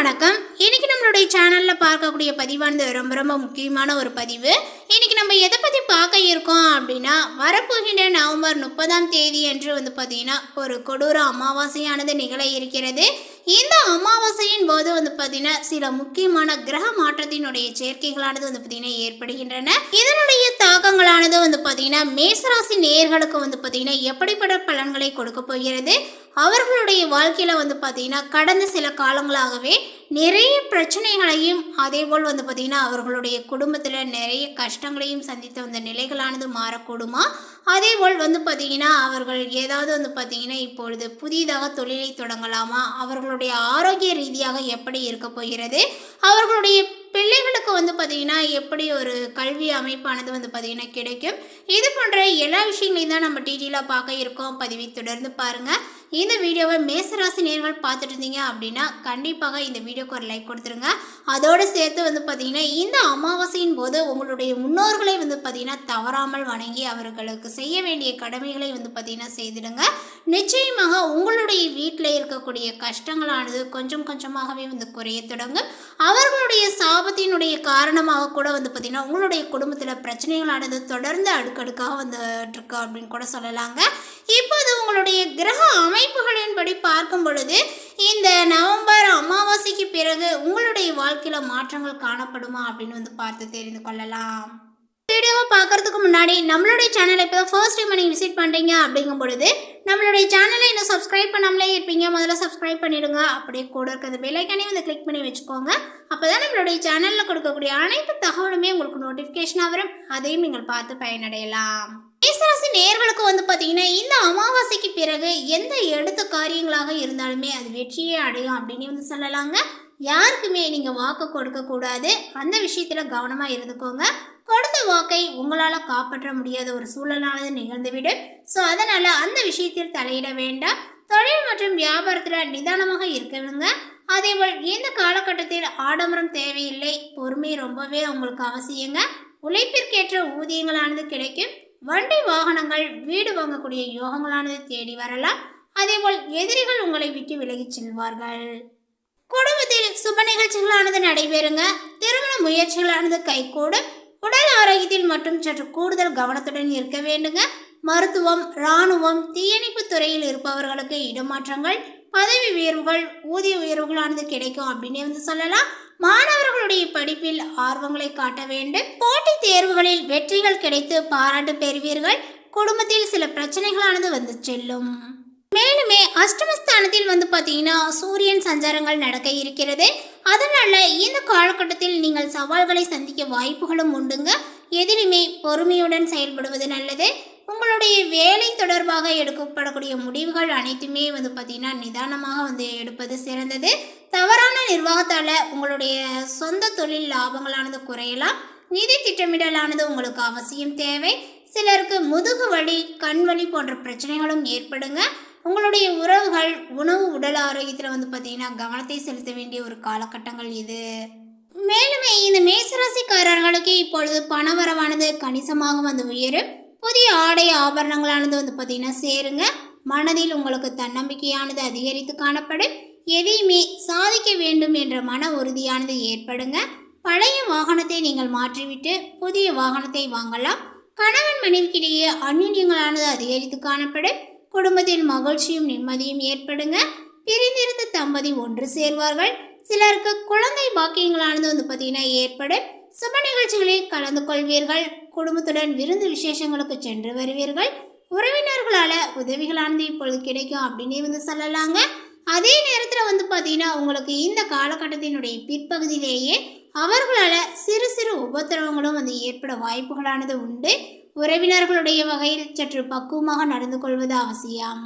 வணக்கம். இன்னைக்கு நம்மளுடைய சேனல்ல பார்க்கக்கூடிய பதிவானது ரொம்ப ரொம்ப முக்கியமான ஒரு பதிவு. இன்னைக்கு நம்ம எதை பத்தி பார்க்க இருக்கோம் அப்படின்னா, வரப்போகின்ற நவம்பர் 30ஆம் தேதி அன்று பார்த்தீங்கன்னா ஒரு கொடூர அமாவாசையானது நிகழ இருக்கிறது. இந்த அமாவாசையின் போது பார்த்தீங்கன்னா சில முக்கியமான கிரக மாற்றத்தினுடைய சேர்க்கைகளானது பார்த்தீங்கன்னா ஏற்படுகின்றன. இதனுடைய தாக்கங்களானது பார்த்தீங்கன்னா மேசராசி நேயர்களுக்கு பார்த்தீங்கன்னா எப்படிப்பட்ட பலன்களை கொடுக்க போகிறது, அவர்களுடைய வாழ்க்கையில் பார்த்தீங்கன்னா கடந்த சில காலங்களாகவே நிறைய பிரச்சனைகளையும் அதேபோல் பார்த்தீங்கன்னா அவர்களுடைய குடும்பத்தில் நிறைய கஷ்டங்களையும் சந்தித்த வந்த நிலைகளானது மாறக்கூடுமா, அதேபோல் பார்த்தீங்கன்னா அவர்கள் ஏதாவது பார்த்தீங்கன்னா இப்பொழுது புதிதாக தொழிலை தொடங்கலாமா, அவர்களுடைய ஆரோக்கிய ரீதியாக எப்படி இருக்க போகிறது, அவர்களுடைய பிள்ளைகளுக்கு பார்த்தீங்கன்னா எப்படி ஒரு கல்வி அமைப்பானது பார்த்தீங்கன்னா கிடைக்கும், இது போன்ற எல்லா விஷயங்களையும் தான் நம்ம டிஜியில் பார்க்க இருக்கோம். பதிவை தொடர்ந்து பாருங்கள். இந்த வீடியோவை மேசராசி நேயர்கள் பார்த்துட்டு இருந்தீங்க அப்படின்னா கண்டிப்பாக இந்த வீடியோக்கு ஒரு லைக் கொடுத்துருங்க. அதோடு சேர்த்து பார்த்தீங்கன்னா இந்த அமாவாசையின் போது உங்களுடைய முன்னோர்களை பார்த்தீங்கன்னா தவறாமல் வணங்கி அவர்களுக்கு செய்ய வேண்டிய கடமைகளை பார்த்தீங்கன்னா செய்திடுங்க. நிச்சயமாக உங்களுடைய வீட்டில் இருக்கக்கூடிய கஷ்டங்களானது கொஞ்சம் கொஞ்சமாகவே குறைய தொடங்கும். அவர்களுடைய சாபத்தினுடைய காரணமாக கூட பார்த்தீங்கன்னா உங்களுடைய குடும்பத்தில் பிரச்சனைகளானது தொடர்ந்து அடுக்கடுக்காக வந்துட்டுருக்கு அப்படின்னு கூட சொல்லலாங்க. இப்போது உங்களுடைய கிரக அமைப்புகளின்படி பார்க்கும் பொழுது இந்த நவம்பர் அமாவாசைக்கு பிறகு உங்களுடைய வாழ்க்கையில் மாற்றங்கள் காணப்படுமா அப்படின்னு பார்த்து தெரிந்து கொள்ளலாம். வீடியோவை பார்க்கறதுக்கு முன்னாடி நம்மளுடைய சேனலை இப்போ ஃபர்ஸ்ட் டைம் நீங்கள் விசிட் பண்ணுறீங்க அப்படிங்கும் பொழுது நம்மளுடைய சேனலை இன்னும் சப்ஸ்கிரைப் பண்ணாமலே இருப்பீங்க, முதல்ல சப்ஸ்கிரைப் பண்ணிவிடுங்க. அப்படியே கூட இருக்கிற பெல்லைக்கானே கிளிக் பண்ணி வச்சுக்கோங்க. அப்போ தான் நம்மளுடைய சேனலில் கொடுக்கக்கூடிய அனைத்து தகவலுமே உங்களுக்கு நோட்டிஃபிகேஷனாக வரும், அதையும் நீங்கள் பார்த்து பயனடையலாம். மேசராசி நேயர்களுக்கு பார்த்தீங்கன்னா இந்த அமாவாசைக்கு பிறகு எந்த எடுத்த காரியங்களாக இருந்தாலுமே அது வெற்றியே அடையும் அப்படின்னு சொல்லலாங்க. யாருக்குமே நீங்கள் வாக்கு கொடுக்கக்கூடாது, அந்த விஷயத்தில் கவனமாக இருந்துக்கோங்க. கொடுத்த வாக்கை உங்களால் காப்பாற்ற முடியாத ஒரு சூழலானது நிகழ்ந்துவிடும். ஸோ அதனால் அந்த விஷயத்தில் தலையிட வேண்டாம். தொழில் மற்றும் வியாபாரத்தில் நிதானமாக இருக்கணுங்க. அதேபோல் இந்த காலகட்டத்தில் ஆடம்பரம் தேவையில்லை, பொறுமை ரொம்பவே உங்களுக்கு அவசியங்க. உழைப்பிற்கேற்ற ஊதியங்களானது கிடைக்கும். வண்டி வாகனங்கள் வீடு வாங்கக்கூடிய யோகங்களானது தேடி வரலாம். அதேபோல் எதிரிகள் உங்களை விட்டு விலகிச் செல்வார்கள். குடும்பத்தில் சுப நிகழ்ச்சிகளானது நடைபெறுங்க. திருமண முயற்சிகளானது கைகூடும். உடல் ஆரோக்கியத்தில் மற்றும் சற்று கூடுதல் கவனத்துடன் இருக்க வேண்டுங்க. மருத்துவம், இராணுவம், தீயணைப்பு துறையில் இருப்பவர்களுக்கு இடமாற்றங்கள், பதவி உயர்வுகள், ஊதிய உயர்வுகளானது கிடைக்கும் அப்படின்னு சொல்லலாம். மாணவர்களுடைய படிப்பில் ஆர்வங்களை காட்ட வேண்டும். போட்டித் தேர்வுகளில் வெற்றிகள் கிடைத்து பாராட்டு பெறுவீர்கள். குடும்பத்தில் சில பிரச்சனைகளானது செல்லும். மேலுமே அஷ்டமஸ்தானத்தில் பார்த்தீங்கன்னா சூரியன் சஞ்சாரங்கள் நடக்க இருக்கிறது. அதனால இந்த காலகட்டத்தில் நீங்கள் சவால்களை சந்திக்க வாய்ப்புகளும் உண்டுங்க. எதிலுமே பொறுமையுடன் செயல்படுவது நல்லது. உங்களுடைய வேலை தொடர்பாக எடுக்கப்படக்கூடிய முடிவுகள் அனைத்துமே பார்த்தீங்கன்னா நிதானமாக எடுப்பது சிறந்தது. தவறான நிர்வாகத்தால் உங்களுடைய சொந்த தொழில் லாபங்களானது குறையலாம். நிதி திட்டமிடலானது உங்களுக்கு அவசியம் தேவை. சிலருக்கு முதுகு வலி, கண் வலி போன்ற பிரச்சனைகளும் ஏற்படுங்க. உங்களுடைய உறவுகள், உணவு, உடல் ஆரோக்கியத்தில் பார்த்தீங்கன்னா கவனத்தை செலுத்த வேண்டிய ஒரு காலகட்டங்கள் இது. மேலுமே இந்த மேசராசிக்காரர்களுக்கு இப்பொழுது பணவரவானது கணிசமாக உயரும். புதிய ஆடை ஆபரணங்களானது பார்த்தீங்கன்னா சேருங்க. மனதில் உங்களுக்கு தன்னம்பிக்கையானது அதிகரித்து காணப்படும். எதையுமே சாதிக்க வேண்டும் என்ற மன உறுதியானது ஏற்படுங்க. பழைய வாகனத்தை நீங்கள் மாற்றிவிட்டு புதிய வாகனத்தை வாங்கலாம். கணவன் மனைவிக்கிடையே அந்நியங்களானது அதிகரித்து காணப்படும். குடும்பத்தில் மகிழ்ச்சியும் நிம்மதியும் ஏற்படுங்க. பிரிந்திருந்த தம்பதி ஒன்று சேர்வார்கள். சிலருக்கு குழந்தை பாக்கியங்களானது பார்த்தீங்கன்னா ஏற்படும். சுப நிகழ்ச்சிகளில் கலந்து கொள்வீர்கள். குடும்பத்துடன் விருந்து விசேஷங்களுக்கு சென்று வருவீர்கள். உறவினர்களால் உதவிகளானது இப்பொழுது கிடைக்கும் அப்படின்னே சொல்லலாங்க. அதே நேரத்தில் பார்த்தீங்கன்னா உங்களுக்கு இந்த காலகட்டத்தினுடைய பிற்பகுதியிலேயே அவர்களால் சிறு சிறு உபத்திரவங்களும் ஏற்பட வாய்ப்புகளானது உண்டு. உறவினர்களுடைய வகையில் சற்று பக்குவமாக நடந்து கொள்வது அவசியம்.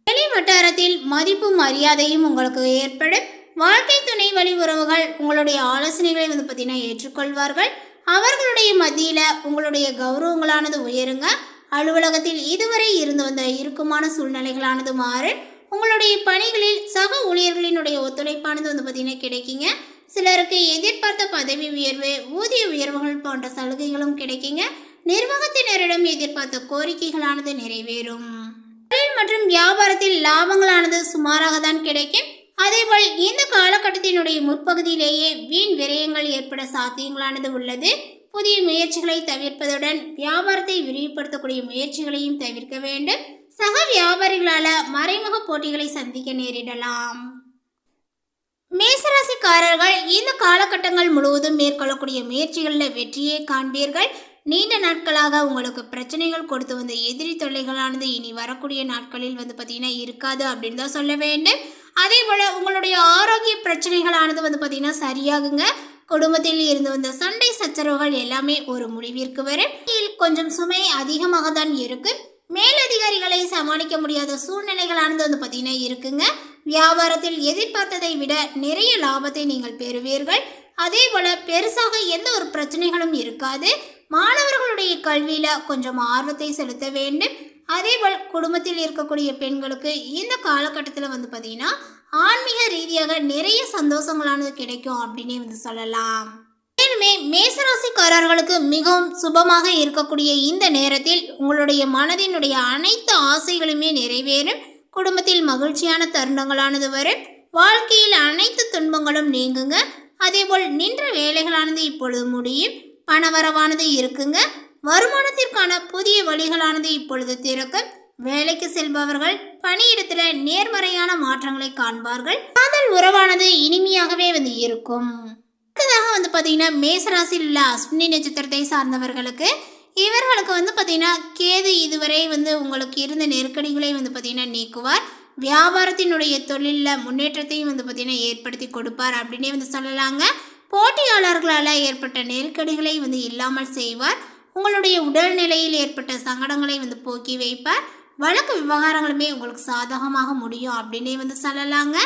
வெளி வட்டாரத்தில் மதிப்பு மரியாதையும் உங்களுக்கு ஏற்படும். வாழ்க்கை துணை வழி உறவுகள் உங்களுடைய ஆலோசனைகளை பார்த்தீங்கன்னா ஏற்றுக்கொள்வார்கள். அவர்களுடைய மத்தியில் உங்களுடைய கௌரவங்களானது உயருங்க. அலுவலகத்தில் இதுவரை இருந்து வந்த இறுக்கமான சூழ்நிலைகளானது மாறும். உங்களுடைய பணிகளில் சக ஊழியர்களினுடைய ஒத்துழைப்பானது பார்த்தீங்கன்னா கிடைக்குங்க. சிலருக்கு எதிர்பார்த்த பதவி உயர்வு, ஊதிய உயர்வுகள் போன்ற சலுகைகளும் கிடைக்குங்க. நிர்வாகத்தினரிடம் எதிர்பார்த்த கோரிக்கைகளானது நிறைவேறும். தொழில் மற்றும் வியாபாரத்தில் லாபங்களானது சுமாராக தான் கிடைக்கும். அதேபோல் இந்த காலகட்டத்தினுடைய முற்பகுதியிலேயே வீண் விரயங்கள் ஏற்பட சாத்தியங்களானது உள்ளது. புதிய முயற்சிகளை தவிர்ப்பதுடன் வியாபாரத்தை விரிவுபடுத்தக்கூடிய முயற்சிகளையும் தவிர்க்க வேண்டும். சக வியாபாரிகளால மறைமுக போட்டிகளை சந்திக்க நேரிடலாம். மேசராசிக்காரர்கள் இந்த காலகட்டங்கள் முழுவதும் மேற்கொள்ளக்கூடிய முயற்சிகளில் வெற்றியை காண்பீர்கள். நீண்ட நாட்களாக உங்களுக்கு பிரச்சனைகள் கொடுத்து வந்த எதிரி தொல்லைகளானது இனி வரக்கூடிய நாட்களில் பார்த்தீங்கன்னா இருக்காது அப்படின்னு தான் சொல்ல வேண்டும். அதே போல் உங்களுடைய ஆரோக்கிய பிரச்சனைகளானது பார்த்தீங்கன்னா சரியாகுங்க. குடும்பத்தில் இருந்து வந்த சண்டை சச்சரவுகள் எல்லாமே ஒரு முடிவிற்கு வரும். கொஞ்சம் சுமை அதிகமாக தான் இருக்கு. மேலதிகாரிகளை சமாளிக்க முடியாத சூழ்நிலைகளானது பார்த்தீங்கன்னா இருக்குங்க. வியாபாரத்தில் எதிர்பார்த்ததை விட நிறைய லாபத்தை நீங்கள் பெறுவீர்கள். அதே போல் பெருசாக எந்த ஒரு பிரச்சனைகளும் இருக்காது. மாணவர்களுடைய கல்வியில் கொஞ்சம் ஆர்வத்தை செலுத்த வேண்டும். அதேபோல் குடும்பத்தில் இருக்கக்கூடிய பெண்களுக்கு இந்த காலகட்டத்தில் பார்த்தீங்கன்னா ஆன்மீக ரீதியாக நிறைய சந்தோஷங்களானது கிடைக்கும் அப்படின்னே சொல்லலாம். மேலுமே மேசராசிக்காரர்களுக்கு மிகவும் சுபமாக இருக்கக்கூடிய இந்த நேரத்தில் உங்களுடைய மனதினுடைய அனைத்து ஆசைகளுமே நிறைவேறும். குடும்பத்தில் மகிழ்ச்சியான தருணங்களானது வரும். வாழ்க்கையில் அனைத்து துன்பங்களும் நீங்குங்க. அதேபோல் நின்ற வேலைகளானது இப்பொழுது முடியும். பணவரவானது இருக்குங்க. வருமானத்திற்கான புதிய வழிகளானது இப்பொழுது திறக்கும். வேலைக்கு செல்பவர்கள் பணியிடத்துல நேர்மறையான மாற்றங்களை காண்பார்கள். காதல் உறவானது இனிமையாகவே இருக்கும். அடுத்ததாக பார்த்தீங்கன்னா மேசராசியில் உள்ள அஸ்வினி நட்சத்திரத்தை சார்ந்தவர்களுக்கு இவர்களுக்கு பார்த்தீங்கன்னா கேது இதுவரை உங்களுக்கு இருந்த நெருக்கடிகளை பார்த்தீங்கன்னா நீக்குவார். வியாபாரத்தினுடைய தொழிலில் முன்னேற்றத்தையும் பார்த்தீங்கன்னா ஏற்படுத்தி கொடுப்பார் அப்படின்னே சொல்லலாங்க. போட்டியாளர்களால் ஏற்பட்ட நெருக்கடிகளை இல்லாமல் செய்வார். உங்களுடைய உடல்நிலையில் ஏற்பட்ட சங்கடங்களை போக்கி வைப்பார். வழக்கு விவகாரங்களுமே உங்களுக்கு சாதகமாக முடியும் அப்படின்னே சொல்லலாங்க.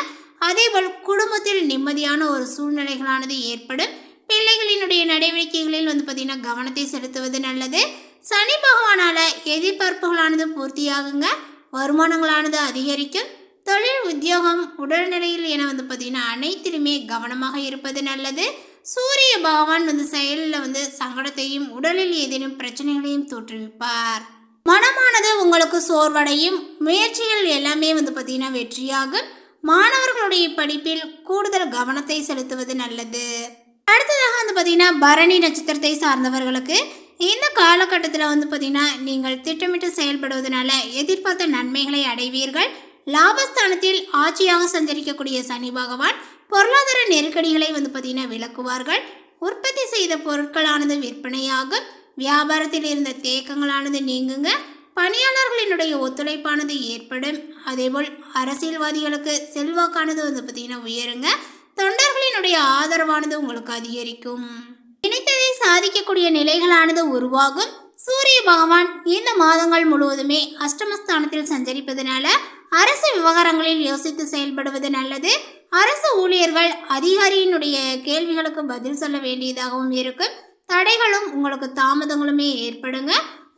அதேபோல் குடும்பத்தில் நிம்மதியான ஒரு சூழ்நிலைகளானது ஏற்படும். பிள்ளைகளினுடைய நடவடிக்கைகளில் பார்த்தீங்கன்னா கவனத்தை செலுத்துவது நல்லது. சனி பகவானால் எதிர்பார்ப்புகளானது பூர்த்தியாகுங்க. வருமானங்களானது அதிகரிக்கும். தொழில், உத்தியோகம், உடல்நிலையில் என பார்த்தீங்கன்னா அனைத்திலுமே கவனமாக இருப்பது நல்லது. சூரிய பகவான் செயலில் சங்கடத்தையும் உடலில் ஏதேனும் பிரச்சனைகளையும் தோற்றுவிப்பார். மனமானது உங்களுக்கு சோர்வடையும். முயற்சிகள் எல்லாமே பார்த்தீங்கன்னா வெற்றியாகும். மாணவர்களுடைய படிப்பில் கூடுதல் கவனத்தை செலுத்துவது நல்லது. அடுத்ததாக பார்த்தீங்கன்னா பரணி நட்சத்திரத்தை சார்ந்தவர்களுக்கு இந்த காலகட்டத்தில் பார்த்தீங்கன்னா நீங்கள் திட்டமிட்டு செயல்படுவதனால எதிர்பார்த்த நன்மைகளை அடைவீர்கள். லாபஸ்தானத்தில் ஆட்சியாக சஞ்சரிக்கக்கூடிய சனி பகவான் பொருளாதார நெருக்கடிகளை பார்த்தீங்கன்னா விளக்குவார்கள். உற்பத்தி செய்த பொருட்களானது விற்பனையாகும். வியாபாரத்தில் இருந்த தேக்கங்களானது நீங்குங்க. பணியாளர்களினுடைய ஒத்துழைப்பானது ஏற்படும். அதேபோல் அரசியல்வாதிகளுக்கு செல்வாக்கானது பார்த்தீங்கன்னா உயருங்க. தொண்டர்களினுடைய ஆதரவானது உங்களுக்கு அதிகரிக்கும். நினைத்ததை சாதிக்கக்கூடிய நிலைகளானது உருவாகும். சூரிய பகவான் இந்த மாதங்கள் முழுவதுமே அஷ்டமஸ்தானத்தில் சஞ்சரிப்பதனால அரசு விவகாரங்களில் யோசித்து செயல்படுவது நல்லது. அரசு ஊழியர்கள் அதிகாரியினுடைய கேள்விகளுக்கு பதில் சொல்ல வேண்டியதாகவும் இருக்கும். தடைகளும் உங்களுக்கு தாமதங்களுமே ஏற்படுங்க.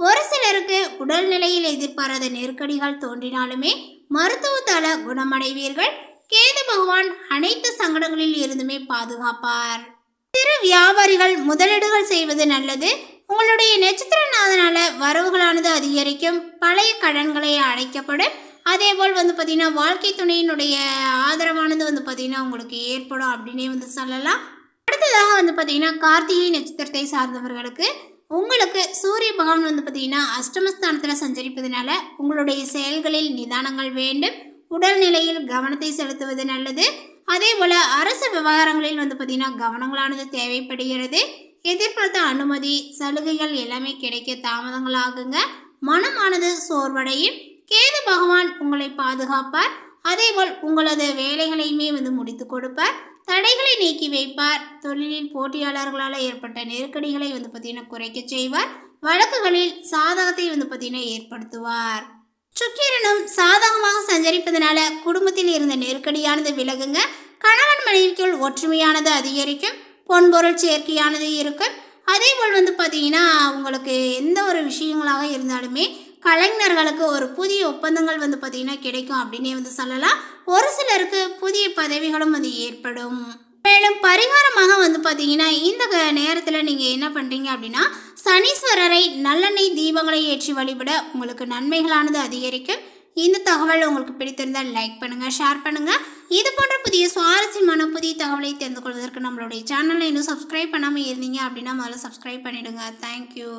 ஒரு சிலருக்கு உடல்நிலையில் எதிர்பாராத நெருக்கடிகள் தோன்றினாலுமே மருத்துவத்தால குணமடைவீர்கள். கேது பகவான் அனைத்து சங்கடங்களில் இருந்துமே பாதுகாப்பார். சிறு வியாபாரிகள் முதலீடுகள் செய்வது நல்லது. உங்களுடைய நட்சத்திரநாதனால வரவுகளானது அதிகரிக்கும். பழைய கடன்களை அடைக்கப்படும். அதேபோல் பார்த்தீங்கன்னா வாழ்க்கை துணையினுடைய ஆதரவானது பார்த்தீங்கன்னா உங்களுக்கு ஏற்படும் அப்படின்னே சொல்லலாம். அடுத்ததாக பார்த்தீங்கன்னா கார்த்திகை நட்சத்திரத்தை சார்ந்தவர்களுக்கு உங்களுக்கு சூரிய பகவான் பார்த்தீங்கன்னா அஷ்டமஸ்தானத்தில் சஞ்சரிப்பதனால உங்களுடைய செயல்களில் நிதானங்கள் வேண்டும். உடல்நிலையில் கவனத்தை செலுத்துவது நல்லது. அதே போல் அரசு விவகாரங்களில் பார்த்தீங்கன்னா கவனங்களானது தேவைப்படுகிறது. எதிர்பார்த்த அனுமதி, சலுகைகள் எல்லாமே கிடைக்க தாமதங்கள் ஆகுங்க. மனமானது சோர்வடையும். கேது பகவான் உங்களை பாதுகாப்பார். அதேபோல் உங்களது வேலைகளையுமே முடித்து கொடுப்பார். தடைகளை நீக்கி வைப்பார். தொழிலில் போட்டியாளர்களால் ஏற்பட்ட நெருக்கடிகளை பார்த்தீங்கன்னா குறைக்க செய்வார். வழக்குகளில் சாதகத்தை பார்த்தீங்கன்னா ஏற்படுத்துவார். சுக்கிரனும் சாதகமாக சஞ்சரிப்பதனால குடும்பத்தில் இருந்த நெருக்கடியானது விலகுங்க. கணவன் மனைவிக்குள் ஒற்றுமையானது அதிகரிக்கும். பொன்பொருள் சேர்க்கையானது இருக்கும். அதேபோல் பார்த்தீங்கன்னா உங்களுக்கு எந்த ஒரு விஷயங்களாக இருந்தாலுமே கலைஞர்களுக்கு ஒரு புதிய ஒப்பந்தங்கள் பார்த்தீங்கன்னா கிடைக்கும் அப்படின்னே சொல்லலாம். ஒரு சிலருக்கு புதிய பதவிகளும் ஏற்படும். மேலும் பரிகாரமாக பார்த்தீங்கன்னா இந்த நேரத்தில் நீங்கள் என்ன பண்ணுறீங்க அப்படின்னா சனீஸ்வரரை நல்லெண்ணெய் தீபங்களை ஏற்றி வழிபட உங்களுக்கு நன்மைகளானது அதிகரிக்கும். இந்த தகவல் உங்களுக்கு பிடித்திருந்தால் லைக் பண்ணுங்கள், ஷேர் பண்ணுங்கள். இது போன்ற புதிய சுவாரஸ்யமான புதிய தகவலை தெரிந்து கொள்வதற்கு நம்மளுடைய சேனலை இன்னும் சப்ஸ்கிரைப் பண்ணாமல் இருந்தீங்க அப்படின்னா முதல்ல சப்ஸ்கிரைப் பண்ணிவிடுங்க. தேங்க்யூ.